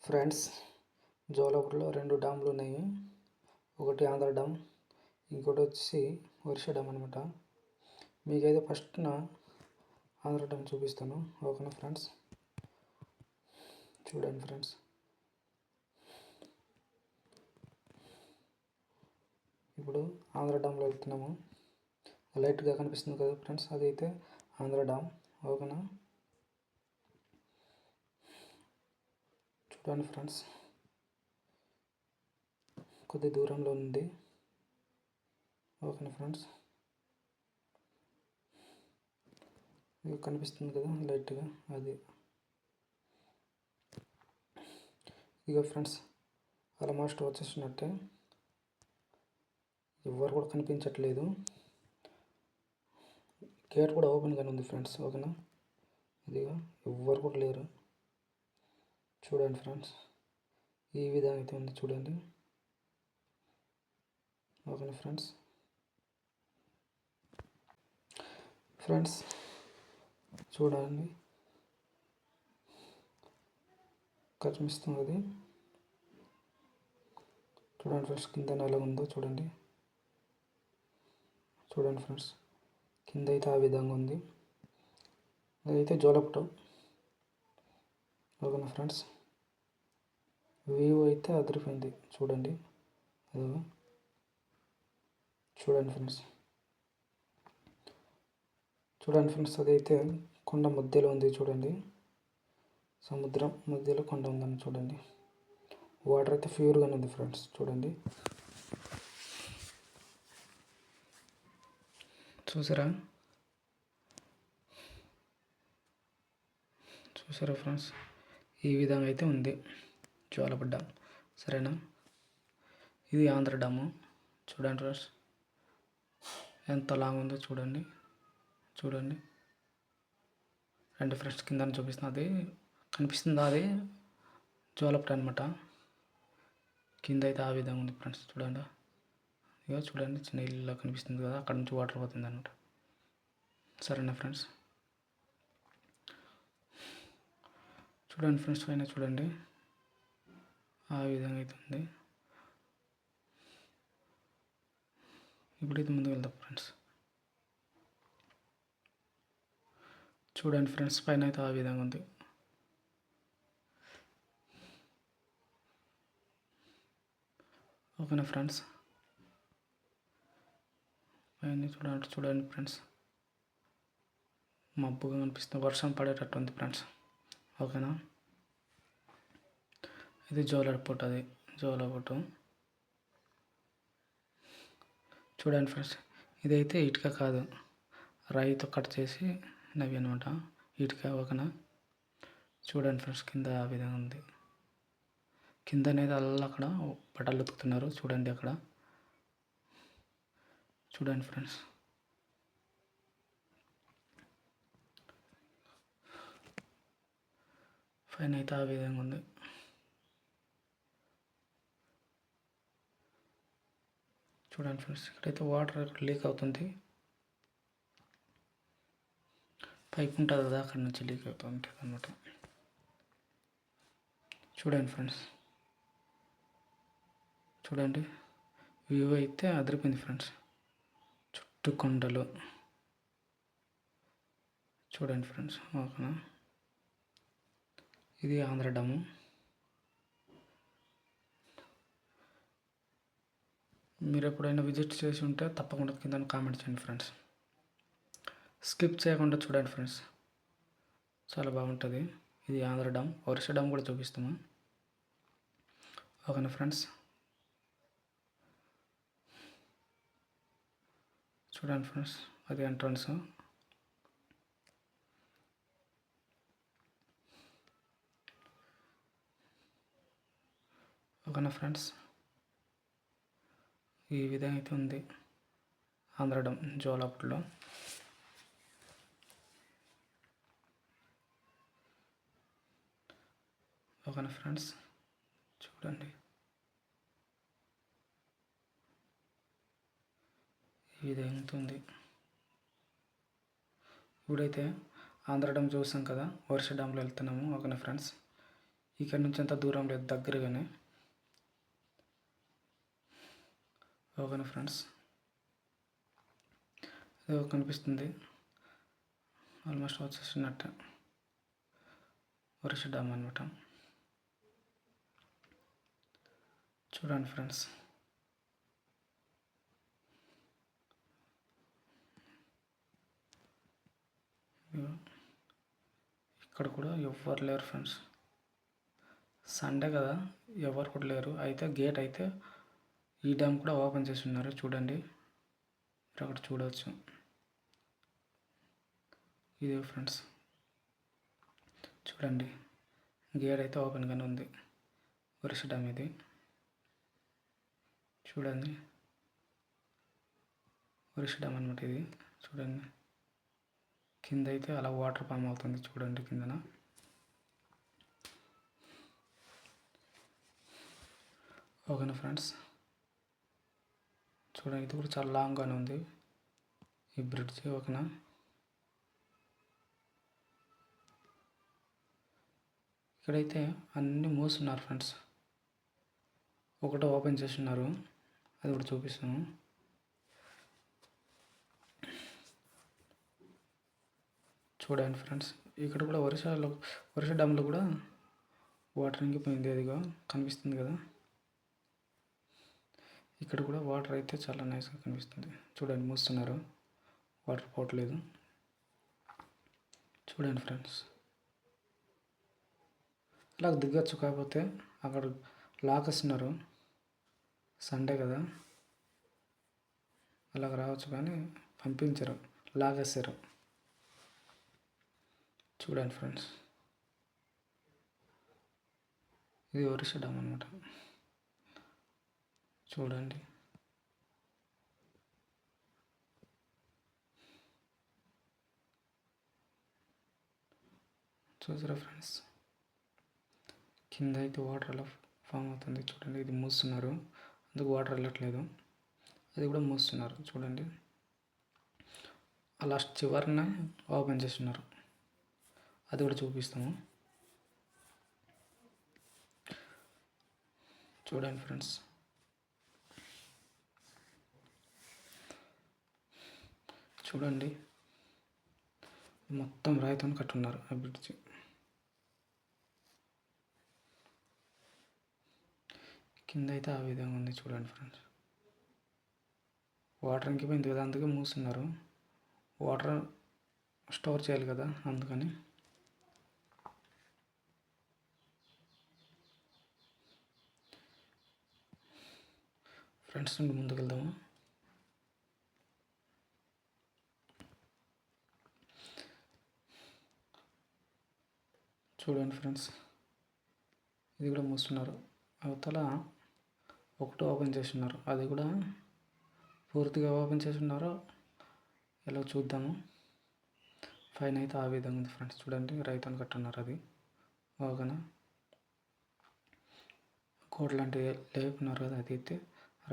Friends, జోలాపూర్లో 2 డ్యామ్లు ఉన్నాయి. ఒకటి Andhra dam, ఇంకోటి వచ్చేసి వర్ష డ్యామ్ అనమాట. మీకైతే ఫస్ట్ ఆంధ్ర డ్యామ్ చూపిస్తాను. ఓకేనా ఫ్రెండ్స్, చూడండి ఫ్రెండ్స్. ఇప్పుడు ఆంధ్ర డ్యామ్లో వెళ్తున్నాము. లైట్గా కనిపిస్తుంది కదా ఫ్రెండ్స్, అదైతే ఆంధ్ర డ్యామ్. ఓకేనా, చూడండి ఫ్రెండ్స్, కొద్ది దూరంలో ఉంది. ఓకేనా ఫ్రెండ్స్, మీకు కనిపిస్తుంది కదా లైట్గా, అది. ఇక ఫ్రెండ్స్, ఆల్మోస్ట్ వచ్చేసినట్టే. ఎవరు కూడా కనిపించట్లేదు. గేట్ కూడా ఓపెన్గానే ఉంది ఫ్రెండ్స్. ఓకేనా, ఇదిగా ఎవ్వరు కూడా లేరు. చూడండి ఫ్రెండ్స్, ఈ విధంగా అయితే ఉంది చూడండి. ఓకేనా ఫ్రెండ్స్, చూడండి, కనిపిస్తుంది అది. చూడండి ఫ్రెండ్స్, కింద ఎలా ఉందో చూడండి. చూడండి ఫ్రెండ్స్, కింద అయితే ఆ విధంగా ఉంది. అదైతే జోలపురం. ఓకేనా ఫ్రెండ్స్, వ్యూ అయితే అదిరిపోయింది చూడండి. అదిగో చూడండి ఫ్రెండ్స్. అదైతే కొండ మధ్యలో ఉంది చూడండి. సముద్రం మధ్యలో కొండ ఉందని చూడండి. వాటర్ అయితే ప్యూర్గానే ఉంది ఫ్రెండ్స్. చూడండి, చూసారా ఫ్రెండ్స్, ఈ విధంగా అయితే ఉంది జోలపూర్ డ్యామ్. సరేనా, ఇది ఆంధ్ర డ్యాము. చూడండి ఫ్రెండ్స్, ఎంత లాంగ్ ఉందో చూడండి. రెండు ఫ్రెండ్స్ కింద చూపిస్తుంది. అది కనిపిస్తుందా, అది జోలపూర్ అనమాట. కింద అయితే ఆ విధంగా ఉంది ఫ్రెండ్స్. చూడండి, ఇక చూడండి, చిన్న ఇల్లు కనిపిస్తుంది కదా, అక్కడ నుంచి వాటర్ పోతుంది అనమాట. సరేనా ఫ్రెండ్స్, చూడండి ఫ్రెండ్స్, పైన చూడండి, ఆ విధంగా అయితే ఉంది. ఇప్పుడైతే ముందుకు వెళ్దాం ఫ్రెండ్స్. చూడండి ఫ్రెండ్స్, పైన అయితే ఆ విధంగా ఉంది. ఓకేనా ఫ్రెండ్స్, పైన చూడండి ఫ్రెండ్స్, మబ్బుగా కనిపిస్తుంది, వర్షం పడేటట్టు ఉంది ఫ్రెండ్స్. ఓకేనా, ఇది జోలపూర్. అది జోలపూర్. చూడండి ఫ్రెండ్స్, ఇదైతే ఇటుక కాదు, రాయితో కట్ చేసి నవి అనమాట, ఇటుక. ఓకేనా, చూడండి ఫ్రెండ్స్, కింద ఆ విధంగా ఉంది. కింద అనేది అక్కడ బట్టలు ఉతుకుతున్నారు చూడండి. అక్కడ చూడండి ఫ్రెండ్స్, పైన అయితే ఆ విధంగా ఉంది. చూడండి ఫ్రెండ్స్, ఇక్కడైతే వాటర్ లీక్ అవుతుంది. పైప్ ఉంటుంది కదా, అక్కడ నుంచి లీక్ అవుతూ ఉంటుంది అనమాట. చూడండి ఫ్రెండ్స్, వ్యూ అయితే అదిరిపోయింది ఫ్రెండ్స్. చుట్టూ కొండలు. చూడండి ఫ్రెండ్స్. ఓకేనా, ఇది ఆంధ్ర డ్యాము. మీరు ఎప్పుడైనా విజిట్ చేసి ఉంటే తప్పకుండా కింద కామెంట్ చేయండి ఫ్రెండ్స్. స్కిప్ చేయకుండా చూడండి ఫ్రెండ్స్, చాలా బాగుంటుంది. ఇది ఆంధ్ర డ్యామ్. వర్ష డ్యామ్ కూడా చూపిస్తాము. ఓకేనా ఫ్రెండ్స్, చూడండి ఫ్రెండ్స్, అది ఎంట్రన్స్. ఓకేనా ఫ్రెండ్స్, ఈ విధంగా అయితే ఉంది ఆంధ్ర డ్యామ్ జోలాపూర్లో. ఓకేనా ఫ్రెండ్స్, చూడండి, ఈ విధంగా ఉంది. ఇప్పుడైతే ఆంధ్ర డ్యామ్ చూసాం కదా, వర్ష డ్యామ్లో వెళ్తున్నాము. ఓకేనా ఫ్రెండ్స్, ఇక్కడ నుంచి అంత దూరం లేదు, దగ్గరగానే. ఓకేనా ఫ్రెండ్స్, ఇది కనిపిస్తుంది, ఆల్మోస్ట్ వచ్చేసినట్టు ఒరిస్సా డ్యామ్ అనమాట. చూడండి ఫ్రెండ్స్, ఇక్కడ కూడా ఎవ్వరు లేరు ఫ్రెండ్స్, సండే కదా, ఎవరు కూడా లేరు. అయితే గేట్ అయితే ఈ డ్యామ్ కూడా ఓపెన్ చేసి ఉన్నారు, చూడండి, మీరు అక్కడ చూడవచ్చు. ఇదే ఫ్రెండ్స్, చూడండి, గేట్ అయితే ఓపెన్గానే ఉంది, ఒరిస్సా డ్యామ్ ఇది. చూడండి, ఒరిస్సా డ్యామ్ అనమాట ఇది. చూడండి, కింద అయితే అలా వాటర్ ఫామ్ అవుతుంది, చూడండి కిందన. ఓకేనా ఫ్రెండ్స్, చూడండి, ఇది కూడా చాలా లాంగ్గానే ఉంది ఈ బ్రిడ్జ్. ఓకేనా, ఇక్కడైతే అన్నీ మూస్తున్నారు ఫ్రెండ్స్, ఒకటి ఓపెన్ చేస్తున్నారు, అది కూడా చూపిస్తాను. చూడండి ఫ్రెండ్స్, ఇక్కడ కూడా ఒరిస్సా డ్యామ్లో కూడా వాటర్ ఇంకిపోయింది, అదిగా కనిపిస్తుంది కదా. ఇక్కడ కూడా వాటర్ అయితే చాలా నైస్గా కనిపిస్తుంది, చూడండి, మూస్తున్నారు, వాటర్ పోవట్లేదు. చూడండి ఫ్రెండ్స్, అలా దిగచ్చు, కాకపోతే అక్కడ లాకేస్తున్నారు, సండే కదా, అలాగ రావచ్చు కానీ పంపించరు, లాగేస్తారు. చూడండి ఫ్రెండ్స్, ఇది ఒరిస్సా డ్యామ్ అనమాట. చూడండి, చూసారా ఫ్రెండ్స్, కింద అయితే వాటర్ అలా ఫామ్ అవుతుంది, చూడండి, ఇది మూస్తున్నారు, అందుకు వాటర్ వెళ్ళట్లేదు, అది కూడా మూస్తున్నారు. చూడండి, ఆ లాస్ట్ చివరిన ఓపెన్ చేస్తున్నారు, అది కూడా చూపిస్తాము. చూడండి ఫ్రెండ్స్, చూడండి, మొత్తం రాయితో కట్టున్నారు ఆ బ్రిడ్జ్. కింద అయితే ఆ విధంగా ఉంది, చూడండి ఫ్రెండ్స్, వాటర్ ఇంకిపోయింది కదా, అందుకే మూస్తున్నారు, వాటర్ స్టోర్ చేయాలి కదా, అందుకని. ఫ్రెండ్స్, ముందుకు వెళ్దాము. చూడండి ఫ్రెండ్స్, ఇది కూడా మూస్తున్నారు, అవతల ఒకటి ఓపెన్ చేస్తున్నారు, అది కూడా పూర్తిగా ఓపెన్ చేస్తున్నారు, ఎలా చూద్దాము. పైన అయితే ఆ విధంగా ఉంది ఫ్రెండ్స్, చూడండి, రైతు కట్టున్నారు, అది. ఓకేనా, కోట్ లాంటివి లేపున్నారు కదా, అది అయితే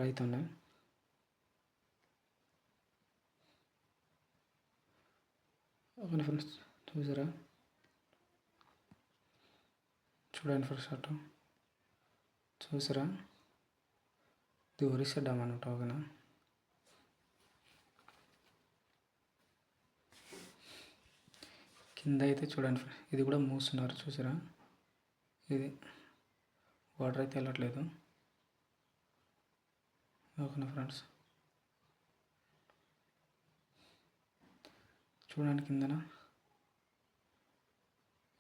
రైతునే. ఓకేనా ఫ్రెండ్స్, చూసారా, చూడండి ఫ్రెండ్స్, అటు చూసారా, ఇది ఒరిస్సా డ్యామ్ అనమాట. ఓకేనా, కింద అయితే చూడండి ఫ్రెండ్స్, ఇది కూడా మూస్తున్నారు, చూసారా, ఇది వాటర్ అయితే వెళ్ళట్లేదు. ఓకేనా ఫ్రెండ్స్, చూడండి, కిందన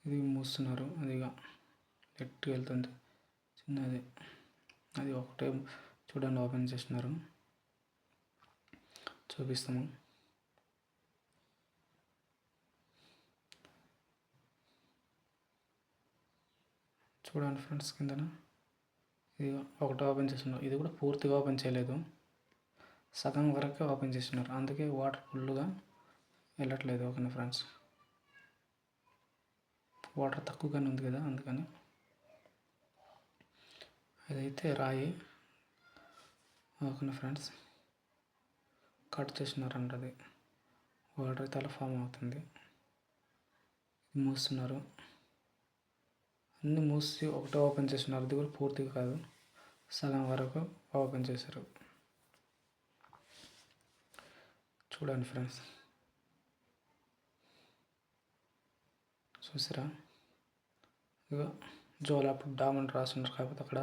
ఇది మూస్తున్నారు, అదిగా ఎట్టు వెళ్తుంది చిన్నది, అది ఒకటే చూడండి ఓపెన్ చేస్తున్నారు, చూపిస్తాము. చూడండి ఫ్రెండ్స్, కిందన ఇది ఒకటి ఓపెన్ చేస్తున్నారు, ఇది కూడా పూర్తిగా ఓపెన్ చేయలేదు, సగం వరకే ఓపెన్ చేస్తున్నారు, అందుకే వాటర్ ఫుల్గా వెళ్ళట్లేదు. ఓకేనా ఫ్రెండ్స్, వాటర్ తక్కువగానే ఉంది కదా, అందుకని. అదైతే రాయి. ఓకేనా ఫ్రెండ్స్, కట్ చేస్తున్నారంట, అది వాటర్ అయితే అలా ఫామ్ అవుతుంది, మూస్తున్నారు, అన్నీ మూసి ఒకటే ఓపెన్ చేస్తున్నారు. అది కూడా పూర్తిగా కాదు, సగం వరకు ఓపెన్ చేశారు. చూడండి ఫ్రెండ్స్, చూసారా? ఇక జోలాపూర్ డామ్ అని రాస్తున్నారు, కాకపోతే అక్కడ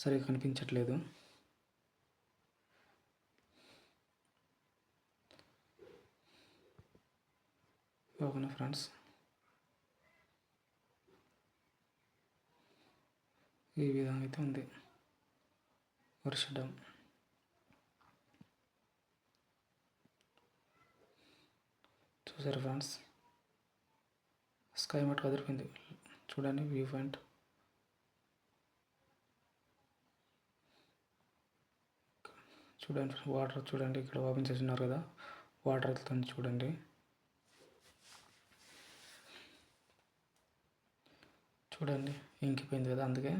సరిగ్గా కనిపించట్లేదు. ఓకేనా ఫ్రెండ్స్, ఈ విధంగా అయితే ఉంది వర్ష డ్యామ్. చూసారా ఫ్రెండ్స్, స్కై మట్ కదిరిపోయింది. చూడండి వ్యూ పాయింట్. చూడండి వాటర్, చూడండి ఇక్కడ ఓపెన్ చేసి ఉన్నారు కదా, వాటర్ వెళ్తుంది చూడండి. చూడండి ఇంకిపోయింది కదా, అందుకే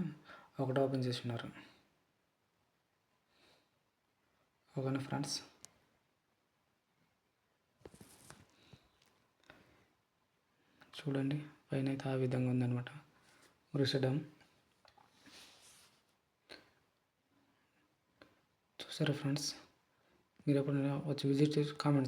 ఒకటి ఓపెన్ చేసి ఉన్నారు. ఓకేనా ఫ్రెండ్స్, చూడండి పైన అయితే ఆ విధంగా ఉందన్నమాట వృష డ్యామ్. చూసారా ఫ్రెండ్స్, మీరు ఎప్పుడైనా వచ్చి విజిట్ చేసి కామెంట్